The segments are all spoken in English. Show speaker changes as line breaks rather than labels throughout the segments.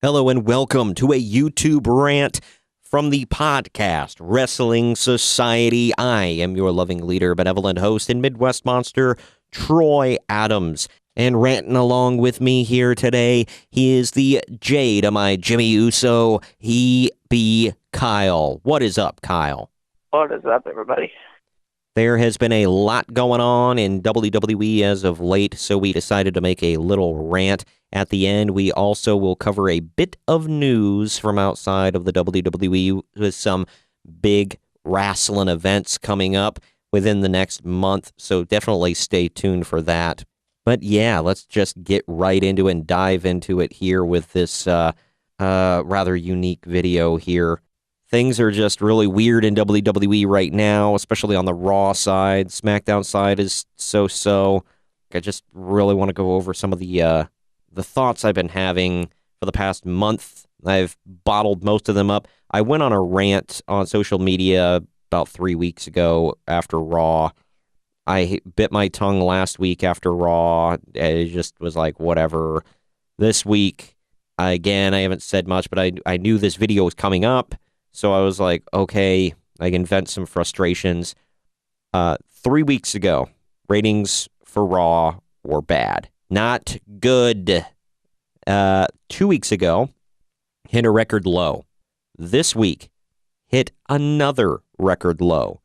Hello and welcome to a YouTube rant from the podcast Wrestling Society. I am your loving leader, benevolent host, and Midwest monster, Troy Adams. And ranting along with me here today, he is the J to my Jimmy Uso, he be Kyle. What is up, Kyle?
What is up, everybody?
There has been a lot going on in WWE as of late, so we decided to make a little rant. At the end, we also will cover a bit of news from outside of the WWE with some big wrestling events coming up within the next month, so definitely stay tuned for that. But yeah, let's just get right into it and dive into it here with this rather unique video here. Things are just really weird in WWE right now, especially on the Raw side. SmackDown side is so-so. I just really want to go over some of the thoughts I've been having for the past month. I've bottled most of them up. I went on a rant on social media about 3 weeks ago after Raw. I bit my tongue last week after Raw. It just was like, whatever. This week, I haven't said much, but I knew this video was coming up. So I was like, okay, I can vent some frustrations. 3 weeks ago, ratings for Raw were bad. Not good. 2 weeks ago, hit a record low. This week, hit another record low.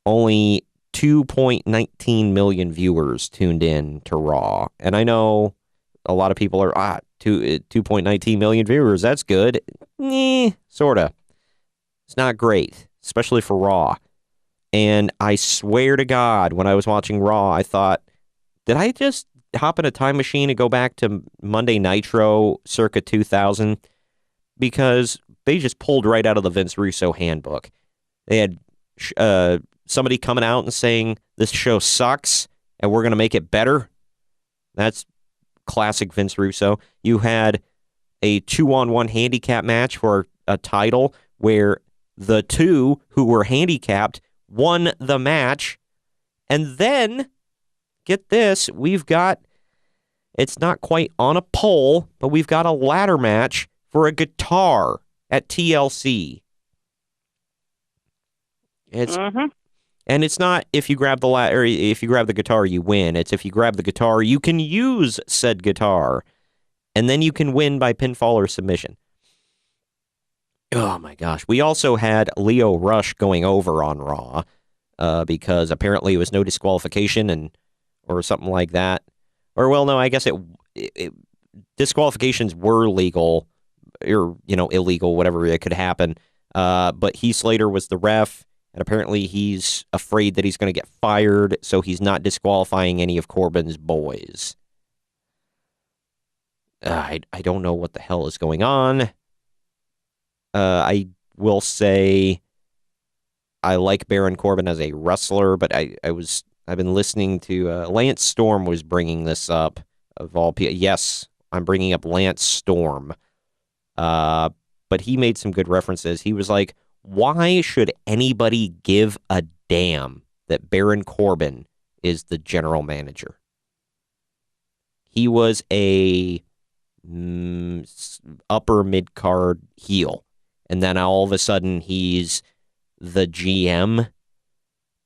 Only 2.19 million viewers tuned in to Raw. And I know a lot of people are, 2.19 million viewers, that's good. Sorta. It's not great, especially for Raw. And I swear to God, when I was watching Raw, I thought, did I just hop in a time machine and go back to Monday Nitro circa 2000? Because they just pulled right out of the Vince Russo handbook. They had somebody coming out and saying, this show sucks and we're going to make it better. That's classic Vince Russo. You had a 2-on-1 handicap match for a title where the two who were handicapped won the match. And then, get this, we've got, it's not quite on a pole, but we've got a ladder match for a guitar at TLC. It's And it's not if you grab the ladder, if you grab the guitar, you win. It's if you grab the guitar, you can use said guitar, and then you can win by pinfall or submission. Oh my gosh. We also had Lio Rush going over on Raw because apparently it was no disqualification or something like that. Or, well, no, I guess disqualifications were legal or, illegal, whatever it could happen. But Heath Slater was the ref, and apparently he's afraid that he's going to get fired, so he's not disqualifying any of Corbin's boys. I don't know what the hell is going on. I will say I like Baron Corbin as a wrestler, but I've been listening to Lance Storm was bringing this up of all people. Yes, I'm bringing up Lance Storm. But he made some good references. He was like, why should anybody give a damn that Baron Corbin is the general manager? He was a upper mid-card heel. And then all of a sudden, he's the GM.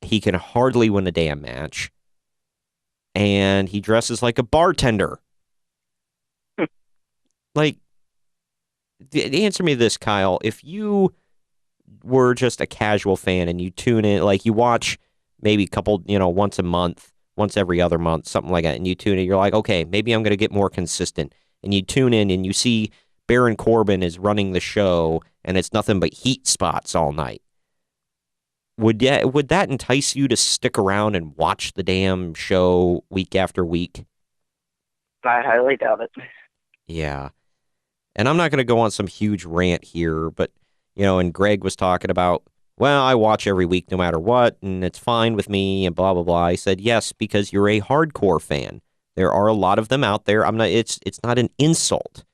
He can hardly win a damn match. And he dresses like a bartender. Answer me this, Kyle. If you were just a casual fan and you tune in, like you watch maybe a couple, once a month, once every other month, something like that, and you tune in, you're like, okay, maybe I'm going to get more consistent. And you tune in and you see Baron Corbin is running the show, and it's nothing but heat spots all night. Would that entice you to stick around and watch the damn show week after week?
I highly doubt it.
Yeah. And I'm not going to go on some huge rant here, but, and Greg was talking about, well, I watch every week no matter what, and it's fine with me, and blah, blah, blah. I said, yes, because you're a hardcore fan. There are a lot of them out there. It's not an insult.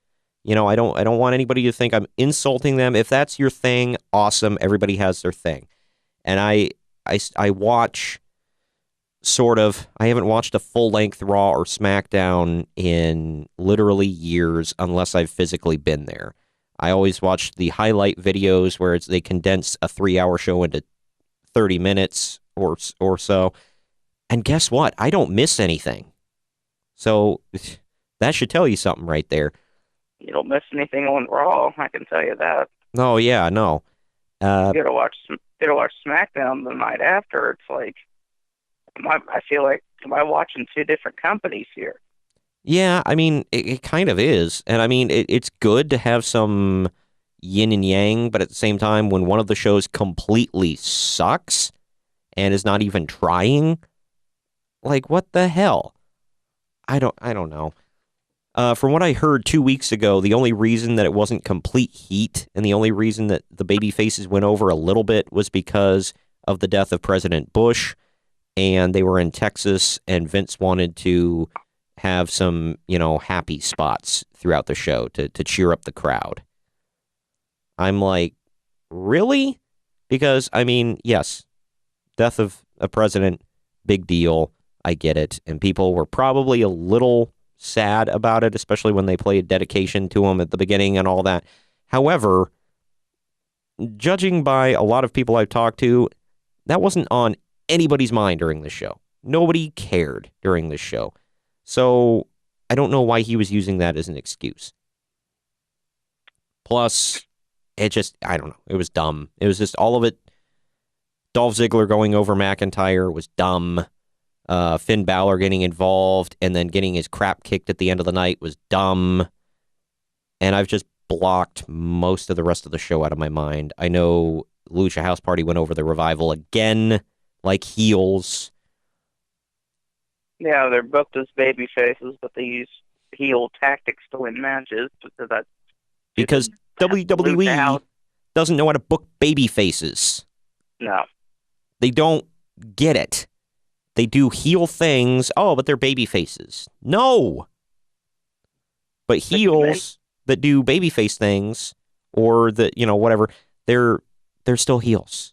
I don't want anybody to think I'm insulting them. If that's your thing, awesome. Everybody has their thing. And I watch sort of. I haven't watched a full-length Raw or SmackDown in literally years unless I've physically been there. I always watch the highlight videos where they condense a 3-hour show into 30 minutes or so. And guess what? I don't miss anything. So that should tell you something right there.
You don't miss anything on Raw, I can tell you that.
Oh, yeah, no.
You gotta watch SmackDown the night after. It's like, I feel like, am I watching two different companies here?
Yeah, I mean, it kind of is. And I mean, it's good to have some yin and yang, but at the same time, when one of the shows completely sucks and is not even trying, like, what the hell? I don't know. From what I heard 2 weeks ago, the only reason that it wasn't complete heat and the only reason that the baby faces went over a little bit was because of the death of President Bush, and they were in Texas, and Vince wanted to have some, happy spots throughout the show to cheer up the crowd. I'm like, really? Because, I mean, yes, death of a president, big deal. I get it. And people were probably a little sad about it, especially when they played dedication to him at the beginning and all that. However, judging by a lot of people I've talked to, that wasn't on anybody's mind during the show. Nobody cared during the show. So I don't know why he was using that as an excuse. Plus, I don't know. It was dumb. It was just all of it. Dolph Ziggler going over McIntyre was dumb. Finn Balor getting involved and then getting his crap kicked at the end of the night was dumb. And I've just blocked most of the rest of the show out of my mind. I know Lucha House Party went over the Revival again, like heels.
Yeah, they're booked as baby faces, but they use heel tactics to win matches
Because WWE doesn't know how to book baby faces.
No.
They don't get it. They do heel things. Oh, but they're baby faces. No. But heels that do baby face things or whatever, they're still heels.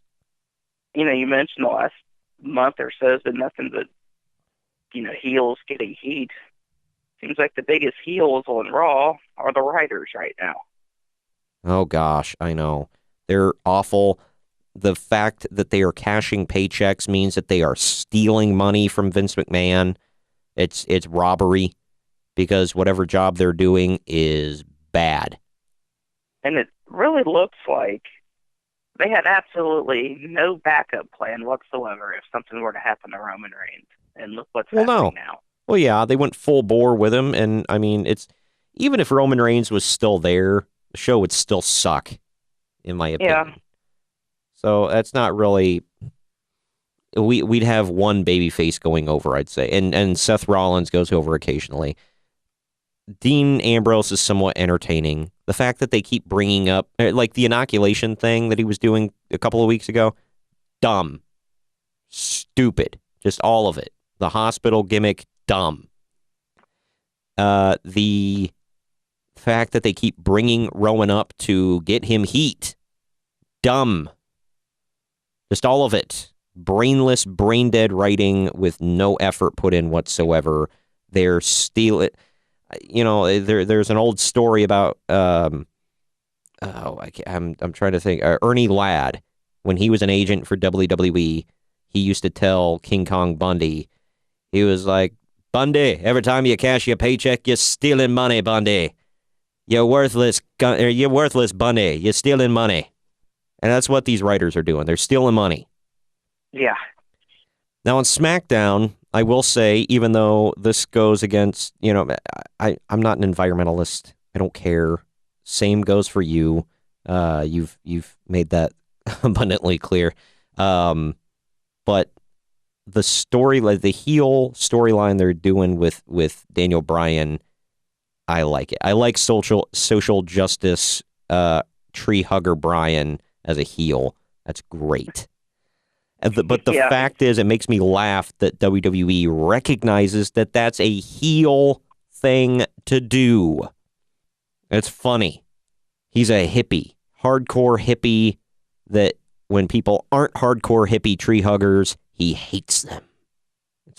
You mentioned the last month or so has been nothing but, heels getting heat. Seems like the biggest heels on Raw are the writers right now.
Oh, gosh, I know. They're awful. The fact that they are cashing paychecks means that they are stealing money from Vince McMahon. It's robbery because whatever job they're doing is bad.
And it really looks like they had absolutely no backup plan whatsoever if something were to happen to Roman Reigns. And look what's happening now.
Well, yeah, they went full bore with him. And, I mean, even if Roman Reigns was still there, the show would still suck, in my opinion.
Yeah.
So that's not really... We'd have one babyface going over, I'd say. And Seth Rollins goes over occasionally. Dean Ambrose is somewhat entertaining. The fact that they keep bringing up... Like the inoculation thing that he was doing a couple of weeks ago. Dumb. Stupid. Just all of it. The hospital gimmick, dumb. The fact that they keep bringing Rowan up to get him heat, dumb. Just all of it. Brainless, brain-dead writing with no effort put in whatsoever. They're stealing... there's an old story about... I'm trying to think. Ernie Ladd, when he was an agent for WWE, he used to tell King Kong Bundy, he was like, Bundy, every time you cash your paycheck, you're stealing money, Bundy. You're worthless, Bundy. You're stealing money. And that's what these writers are doing. They're stealing money.
Yeah.
Now on SmackDown, I will say, even though this goes against, I'm not an environmentalist. I don't care. Same goes for you. You've made that abundantly clear. But the the heel storyline they're doing with Daniel Bryan, I like it. I like social justice tree hugger Bryan as a heel. That's great. But the fact is, it makes me laugh that WWE recognizes that that's a heel thing to do. It's funny. He's a hippie, hardcore hippie, that when people aren't hardcore hippie tree huggers, he hates them.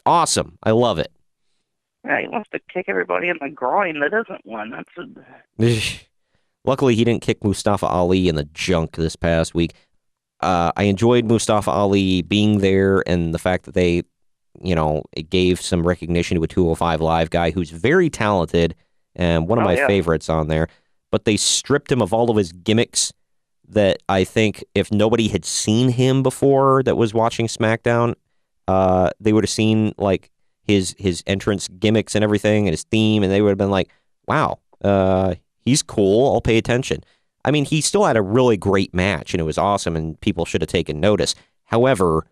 Awesome. I love it.
Yeah, he wants to kick everybody in the groin that isn't one.
Luckily, he didn't kick Mustafa Ali in the junk this past week. I enjoyed Mustafa Ali being there and the fact that they, it gave some recognition to a 205 Live guy who's very talented and one of my favorites on there. But they stripped him of all of his gimmicks that I think if nobody had seen him before that was watching SmackDown, they would have seen like his entrance gimmicks and everything and his theme, and they would have been like, wow, he's cool. I'll pay attention. I mean, he still had a really great match, and it was awesome, and people should have taken notice. However,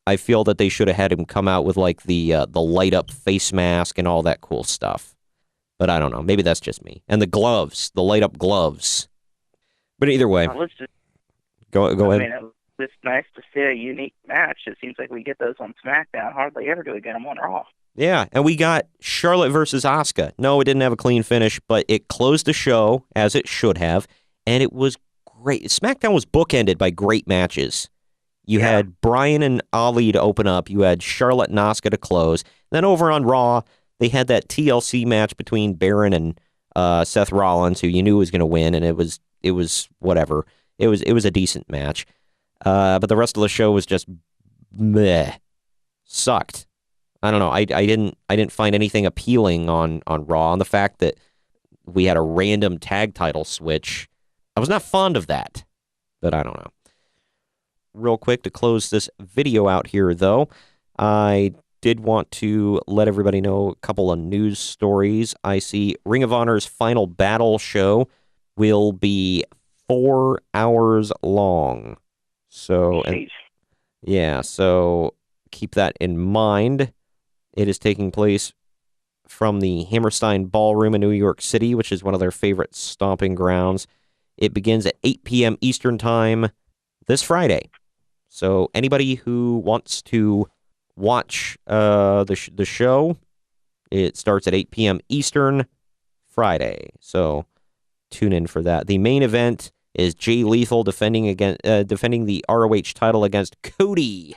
I feel that they should have had him come out with like the light up face mask and all that cool stuff. But I don't know. Maybe that's just me. And the gloves, the light up gloves. But either way, go ahead.
I mean, it's nice to see a unique match. It seems like we get those on SmackDown. Hardly ever do we get them on Raw.
Yeah, and we got Charlotte versus Asuka. No, it didn't have a clean finish, but it closed the show as it should have, and it was great. SmackDown was bookended by great matches. You had Bryan and Ali to open up. You had Charlotte and Asuka to close. Then over on Raw, they had that TLC match between Baron and Seth Rollins, who you knew was going to win, and it was whatever. It was a decent match. But the rest of the show was just meh. Sucked. I don't know. I didn't find anything appealing on Raw. And the fact that we had a random tag title switch, I was not fond of that. But I don't know. Real quick to close this video out here, though, I did want to let everybody know a couple of news stories. I see Ring of Honor's Final Battle show will be 4 hours long. So, so keep that in mind. It is taking place from the Hammerstein Ballroom in New York City, which is one of their favorite stomping grounds. It begins at 8 p.m. Eastern Time this Friday. So anybody who wants to watch the show, it starts at 8 p.m. Eastern Friday. So tune in for that. The main event is Jay Lethal defending the ROH title against Cody.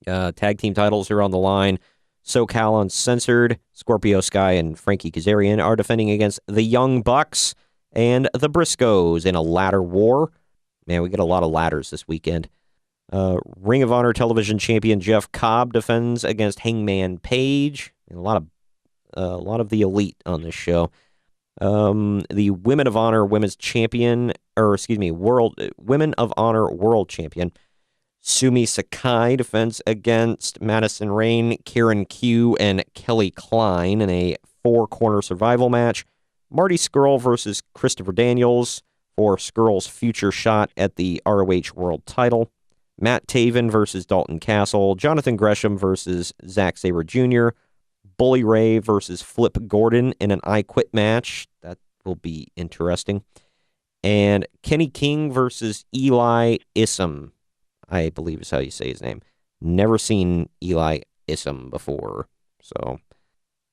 Tag team titles are on the line. SoCal Uncensored, Scorpio Sky and Frankie Kazarian are defending against the Young Bucks and the Briscoes in a ladder war. Man, we get a lot of ladders this weekend. Ring of Honor television champion Jeff Cobb defends against Hangman Page. And a lot of the elite on this show. The Women of Honor Women's Champion, Women of Honor World Champion Sumi Sakai defends against Madison Rain, Karen Q, and Kelly Klein in a 4-corner survival match. Marty Scurll versus Christopher Daniels for Scurll's future shot at the ROH World title. Matt Taven versus Dalton Castle. Jonathan Gresham versus Zack Sabre Jr. Bully Ray versus Flip Gordon in an I Quit match. That will be interesting. And Kenny King versus Eli Isom, I believe is how you say his name. Never seen Eli Isom before, so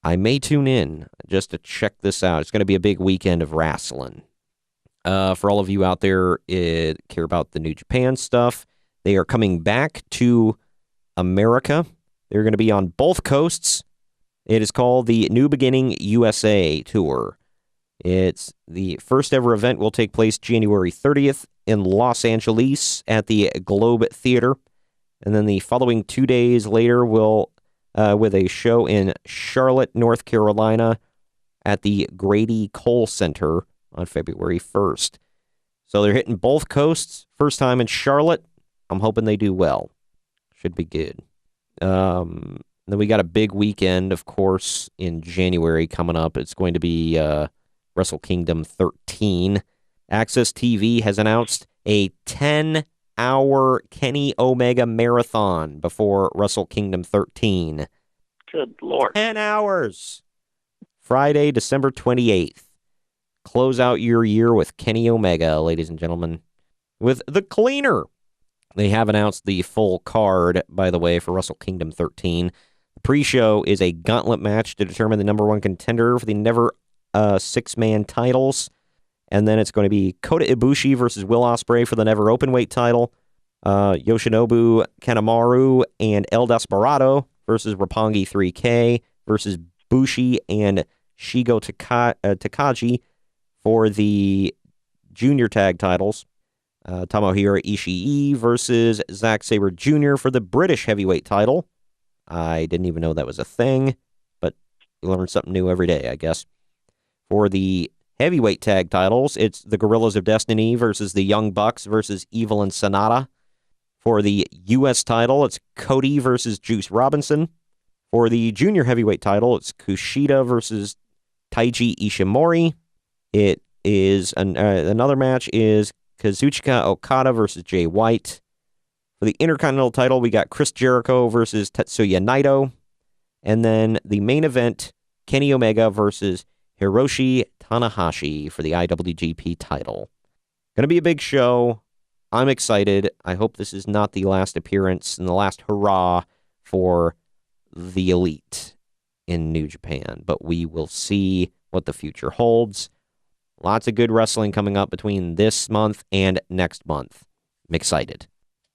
I may tune in just to check this out. It's going to be a big weekend of wrestling. For all of you out there care about the New Japan stuff, they are coming back to America. They're going to be on both coasts. It is called the New Beginning USA Tour. It's the first ever event will take place January 30th in Los Angeles at the Globe Theater. And then the following 2 days later will with a show in Charlotte, North Carolina at the Grady Cole Center on February 1st. So they're hitting both coasts. First time in Charlotte. I'm hoping they do well. Should be good. Then we got a big weekend, of course, in January coming up. It's going to be Wrestle Kingdom 13. Access TV has announced a 10-hour Kenny Omega marathon before Wrestle Kingdom 13.
Good Lord.
10 hours. Friday, December 28th. Close out your year with Kenny Omega, ladies and gentlemen. With The Cleaner. They have announced the full card, by the way, for Wrestle Kingdom 13. The pre-show is a gauntlet match to determine the number one contender for the Never Six-Man titles. And then it's going to be Kota Ibushi versus Will Ospreay for the Never Openweight title. Yoshinobu Kanemaru and El Desperado versus Roppongi 3K versus Bushi and Shigo Takagi for the junior tag titles. Tomohiro Ishii versus Zack Sabre Jr. for the British heavyweight title. I didn't even know that was a thing, but you learn something new every day, I guess. For the heavyweight tag titles, it's the Guerrillas of Destiny versus the Young Bucks versus Evil and Sonata. For the U.S. title, it's Cody versus Juice Robinson. For the junior heavyweight title, it's Kushida versus Taiji Ishimori. It is another match is Kazuchika Okada versus Jay White. For the Intercontinental title, we got Chris Jericho versus Tetsuya Naito. And then the main event, Kenny Omega versus Hiroshi Tanahashi for the IWGP title. Going to be a big show. I'm excited. I hope this is not the last appearance and the last hurrah for the Elite in New Japan. But we will see what the future holds. Lots of good wrestling coming up between this month and next month. I'm excited.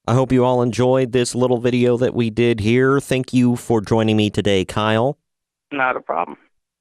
I hope you all enjoyed this little video that we did here. Thank you for joining me today, Kyle.
Not a problem.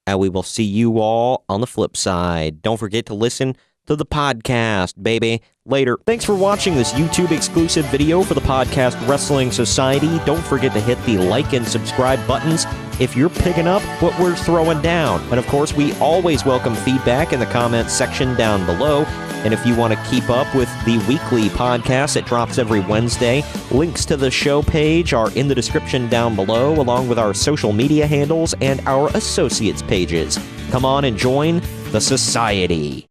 And we will see you all on the flip side. Don't forget to listen to the podcast, baby. Later. Thanks for watching this YouTube exclusive video for the Podcast Wrestling Society. Don't forget to hit the like and subscribe buttons if you're picking up what we're throwing down. And of course, we always welcome feedback in the comments section down below. And if you want to keep up with the weekly podcast that drops every Wednesday, links to the show page are in the description down below, along with our social media handles and our associates pages. Come on and join the society.